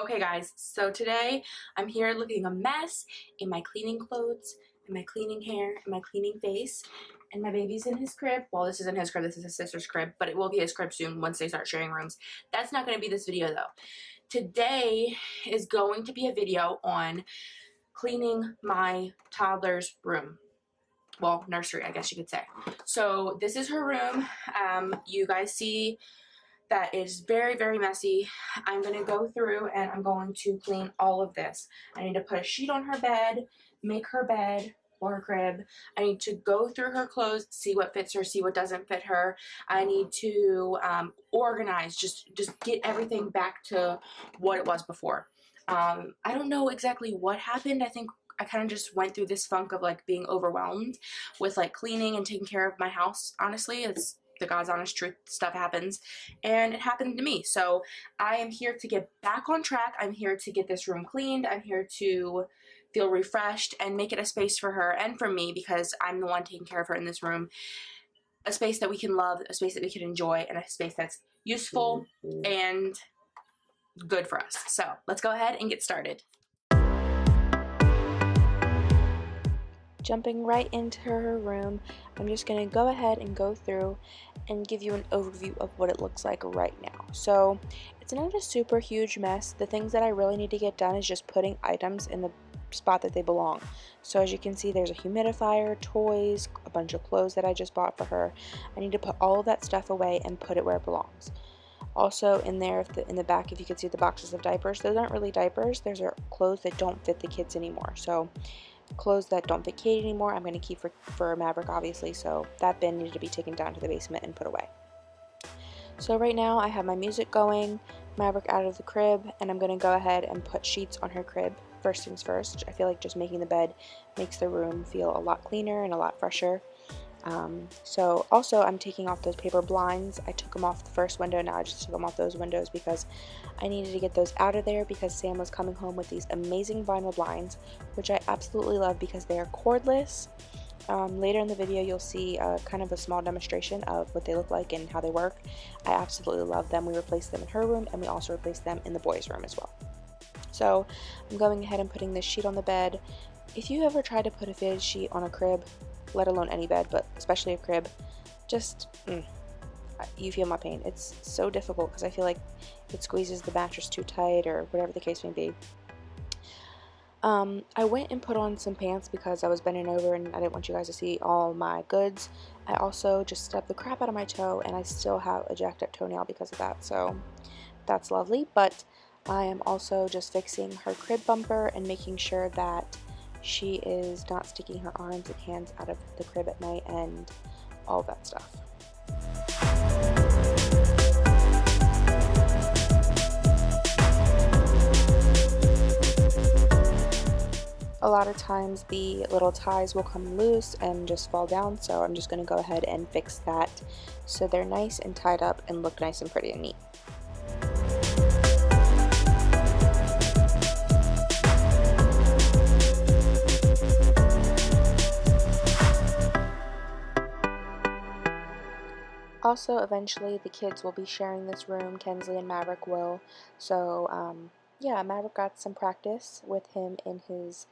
Okay guys, so today I'm here looking a mess in my cleaning clothes, in my cleaning hair, in my cleaning face, and my baby's in his crib. Well, this isn't his crib, this is his sister's crib, but it will be his crib soon once they start sharing rooms. That's not going to be this video though. Today is going to be a video on cleaning my toddler's room. Well, nursery, I guess you could say. So this is her room. You guys see that is very, very messy. I'm going to go through and I'm going to clean all of this. I need to put a sheet on her bed, make her bed or her crib. I need to go through her clothes, see what fits her, see what doesn't fit her. I need to organize, just get everything back to what it was before. I don't know exactly what happened. I think I kind of just went through this funk of like being overwhelmed with like cleaning and taking care of my house. Honestly, it's the God's honest truth. Stuff happens, and it happened to me. So I am here to get back on track. I'm here to get this room cleaned. I'm here to feel refreshed and make it a space for her and for me, because I'm the one taking care of her in this room. A space that we can love, a space that we can enjoy, and a space that's useful and good for us. So let's go ahead and get started. Jumping right into her room, I'm just going to go ahead and go through and give you an overview of what it looks like right now. So it's not a super huge mess. The things that I really need to get done is just putting items in the spot that they belong. So as you can see, there's a humidifier, toys, a bunch of clothes that I just bought for her. I need to put all of that stuff away and put it where it belongs. Also in there, in the back, if you can see the boxes of diapers, those aren't really diapers. Those are clothes that don't fit the kids anymore. So clothes that don't fit Kate anymore, I'm going to keep for Maverick, obviously, so that bin needed to be taken down to the basement and put away. So right now I have my music going, Maverick out of the crib, and I'm going to go ahead and put sheets on her crib. First things first, I feel like just making the bed makes the room feel a lot cleaner and a lot fresher. So also I'm taking off those paper blinds. I took them off the first window, now I just took them off those windows because I needed to get those out of there, because Sam was coming home with these amazing vinyl blinds, which I absolutely love because they are cordless. Later in the video you'll see kind of a small demonstration of what they look like and how they work. I absolutely love them. We replaced them in her room, and we also replaced them in the boys' room as well. So I'm going ahead and putting this sheet on the bed. If you ever try to put a fitted sheet on a crib, let alone any bed, but especially a crib, just you feel my pain. It's so difficult because I feel like it squeezes the mattress too tight or whatever the case may be. I went and put on some pants because I was bending over and I didn't want you guys to see all my goods. I also just stubbed the crap out of my toe, and I still have a jacked up toenail because of that, so that's lovely. But I am also just fixing her crib bumper and making sure that she is not sticking her arms and hands out of the crib at night and all that stuff. A lot of times the little ties will come loose and just fall down, so I'm just going to go ahead and fix that so they're nice and tied up and look nice and pretty and neat. Also, eventually the kids will be sharing this room. Kensley and Maverick will. So, yeah, Maverick got some practice with him in his,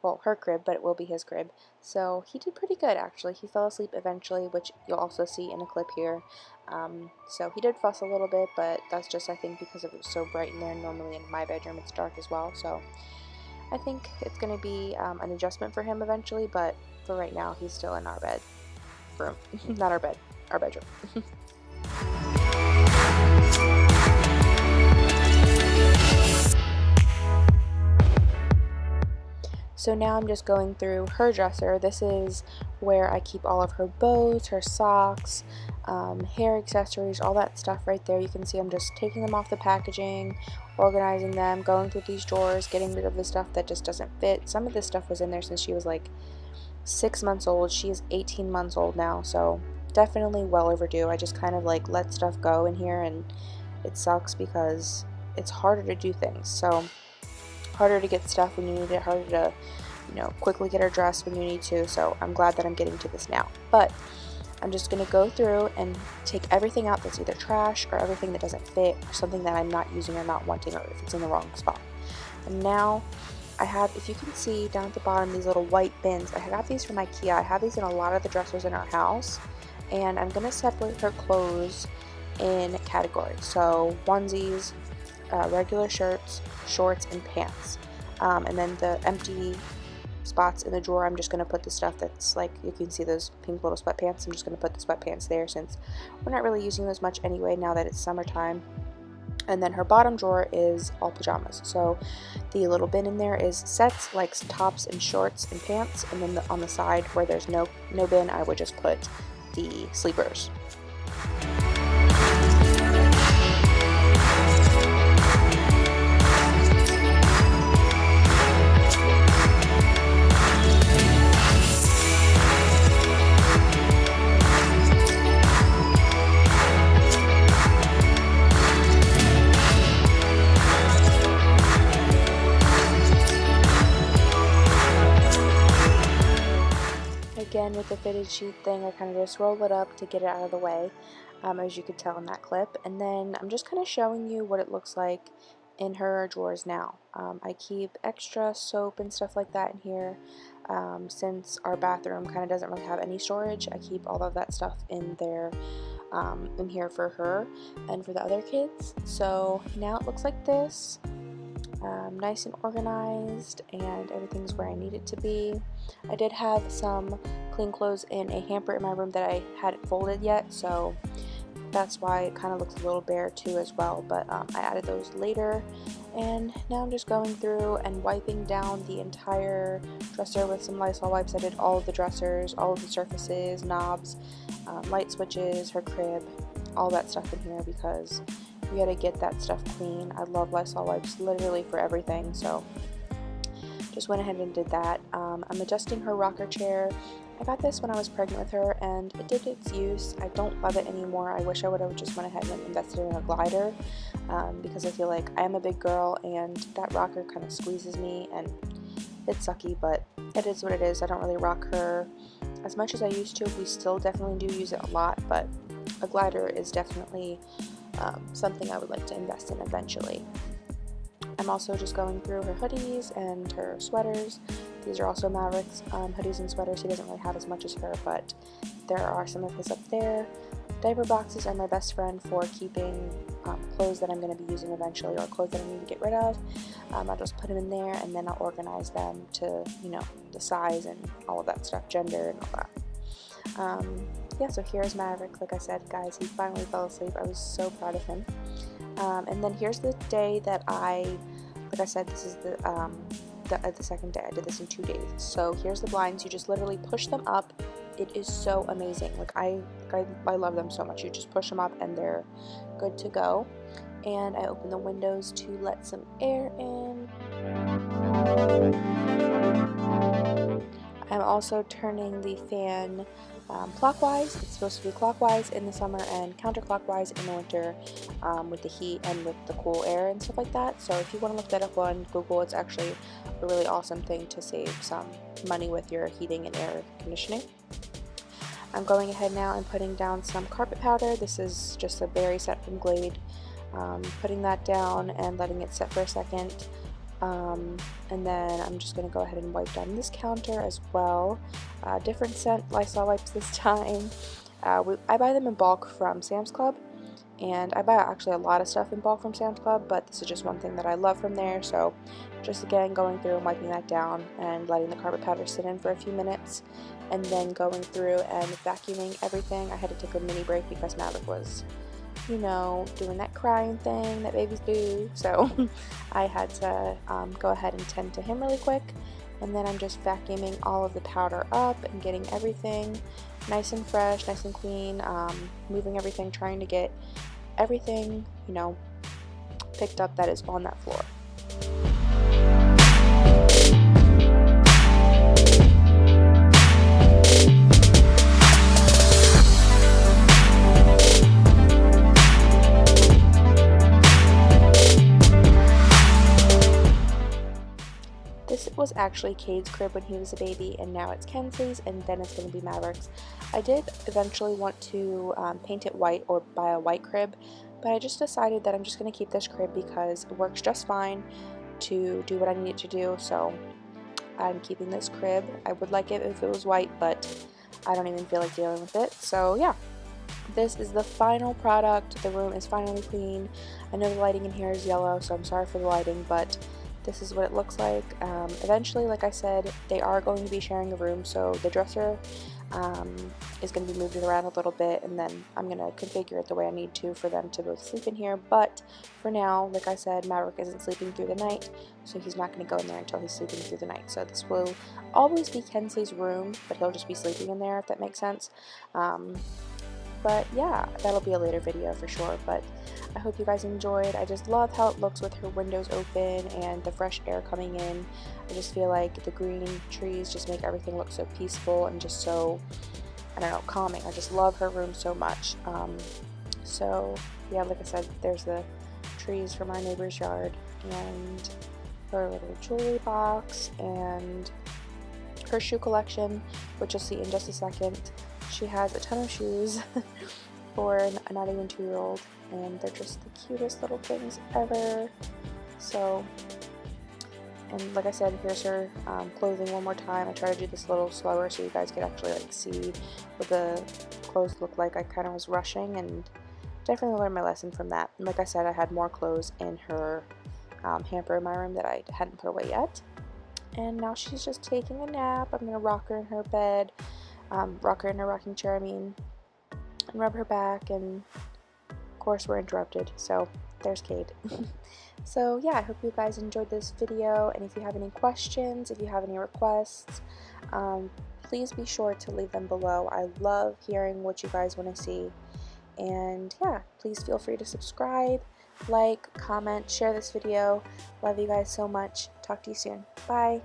well, her crib, but it will be his crib. So he did pretty good, actually. He fell asleep eventually, which you'll also see in a clip here. So he did fuss a little bit, but that's just, I think, because it was so bright in there. Normally in my bedroom it's dark as well. So I think it's going to be an adjustment for him eventually, but for right now he's still in our bedroom. Not our bed. Our bedroom. So now I'm just going through her dresser. This is where I keep all of her bows, her socks, hair accessories, all that stuff right there. You can see I'm just taking them off the packaging, organizing them, going through these drawers, getting rid of the stuff that just doesn't fit. Some of this stuff was in there since she was like 6 months old. She is 18 months old now, so definitely well overdue. I just kind of like let stuff go in here, and it sucks because it's harder to do things. So harder to get stuff when you need it, harder to, quickly get her dressed when you need to. So I'm glad that I'm getting to this now. But I'm just going to go through and take everything out that's either trash or everything that doesn't fit or something that I'm not using or not wanting, or if it's in the wrong spot. And now I have, if you can see down at the bottom, these little white bins. I got these from IKEA. I have these in a lot of the dressers in our house, and I'm going to separate her clothes in categories. So onesies, regular shirts, shorts, and pants. And then the empty spots in the drawer, I'm just going to put the stuff that's like, you can see those pink little sweatpants. I'm just going to put the sweatpants there since we're not really using those much anyway now that it's summertime. And then her bottom drawer is all pajamas. So the little bin in there is sets, like tops and shorts and pants. And then on the side where there's no bin, I would just put the sleepers. Again, with the fitted sheet thing, I kind of just roll it up to get it out of the way, as you could tell in that clip. And then I'm just kind of showing you what it looks like in her drawers now. I keep extra soap and stuff like that in here. Since our bathroom kind of doesn't really have any storage, I keep all of that stuff in there, in here for her and for the other kids. So now it looks like this. Nice and organized, and everything's where I need it to be. I did have some clean clothes in a hamper in my room that I hadn't folded yet, so that's why it kind of looks a little bare too as well, but I added those later. And now I'm just going through and wiping down the entire dresser with some Lysol wipes. I did all of the dressers, all of the surfaces, knobs, light switches, her crib, all that stuff in here because you gotta get that stuff clean. I love Lysol wipes literally for everything, so just went ahead and did that. I'm adjusting her rocker chair. I got this when I was pregnant with her, and it did its use. I don't love it anymore. I wish I would have just went ahead and invested in a glider, because I feel like I am a big girl, and that rocker kind of squeezes me, and it's sucky, but it is what it is. I don't really rock her as much as I used to. We still definitely do use it a lot, but a glider is definitely something I would like to invest in eventually. I'm also just going through her hoodies and her sweaters. These are also Maverick's hoodies and sweaters. He doesn't really have as much as her, but there are some of his up there. Diaper boxes are my best friend for keeping clothes that I'm going to be using eventually, or clothes that I need to get rid of. I'll just put them in there, and then I'll organize them to, the size and all of that stuff, gender and all that. Yeah, so here's Maverick. Like I said, guys, he finally fell asleep. I was so proud of him. And then here's the day that like I said, this is the second day. I did this in 2 days. So here's the blinds. You just literally push them up. It is so amazing. Like I love them so much. You just push them up and they're good to go. And I open the windows to let some air in. I'm also turning the fan clockwise. It's supposed to be clockwise in the summer and counterclockwise in the winter, with the heat and with the cool air and stuff like that. So if you want to look that up on Google, it's actually a really awesome thing to save some money with your heating and air conditioning. I'm going ahead now and putting down some carpet powder. This is just a berry set from Glade. Putting that down and letting it set for a second. And then I'm just going to go ahead and wipe down this counter as well. Different scent Lysol wipes this time. I buy them in bulk from Sam's Club, and I buy actually a lot of stuff in bulk from Sam's Club, but this is just one thing that I love from there. So just again going through and wiping that down and letting the carpet powder sit in for a few minutes, and then going through and vacuuming everything. I had to take a mini break because Maverick was doing that crying thing that babies do, so I had to go ahead and tend to him really quick. And then I'm just vacuuming all of the powder up and getting everything nice and fresh, nice and clean, moving everything, trying to get everything, picked up that is on that floor. This was actually Cade's crib when he was a baby, and now it's Kensleys, and then it's going to be Maverick's. I did eventually want to paint it white or buy a white crib, but I just decided that I'm just going to keep this crib because it works just fine to do what I need it to do, so I'm keeping this crib. I would like it if it was white, but I don't even feel like dealing with it, so yeah. This is the final product. The room is finally clean. I know the lighting in here is yellow, so I'm sorry for the lighting, but this is what it looks like. Eventually, like I said, they are going to be sharing a room, so the dresser is going to be moved around a little bit, and then I'm going to configure it the way I need to for them to both sleep in here. But for now, like I said, Maverick isn't sleeping through the night, so he's not going to go in there until he's sleeping through the night. So this will always be Kensleys' room, but he'll just be sleeping in there, if that makes sense. But yeah, that'll be a later video for sure, but I hope you guys enjoyed. I just love how it looks with her windows open and the fresh air coming in. I just feel like the green trees just make everything look so peaceful and just so, I don't know, calming. I just love her room so much. So yeah, like I said, there's the trees from our neighbor's yard and her little jewelry box and her shoe collection, which you'll see in just a second. She has a ton of shoes for a not even 2-year-old, and they're just the cutest little things ever. So, and like I said, here's her clothing one more time. I try to do this a little slower so you guys could actually like see what the clothes look like. I kind of was rushing and definitely learned my lesson from that. And like I said, I had more clothes in her hamper in my room that I hadn't put away yet. And now she's just taking a nap. I'm going to rock her in her bed. Rock her in her rocking chair, and rub her back, and of course we're interrupted, so there's Kate. So yeah, I hope you guys enjoyed this video, and if you have any questions, if you have any requests, please be sure to leave them below. I love hearing what you guys want to see, and yeah, please feel free to subscribe, like, comment, share this video. Love you guys so much. Talk to you soon. Bye.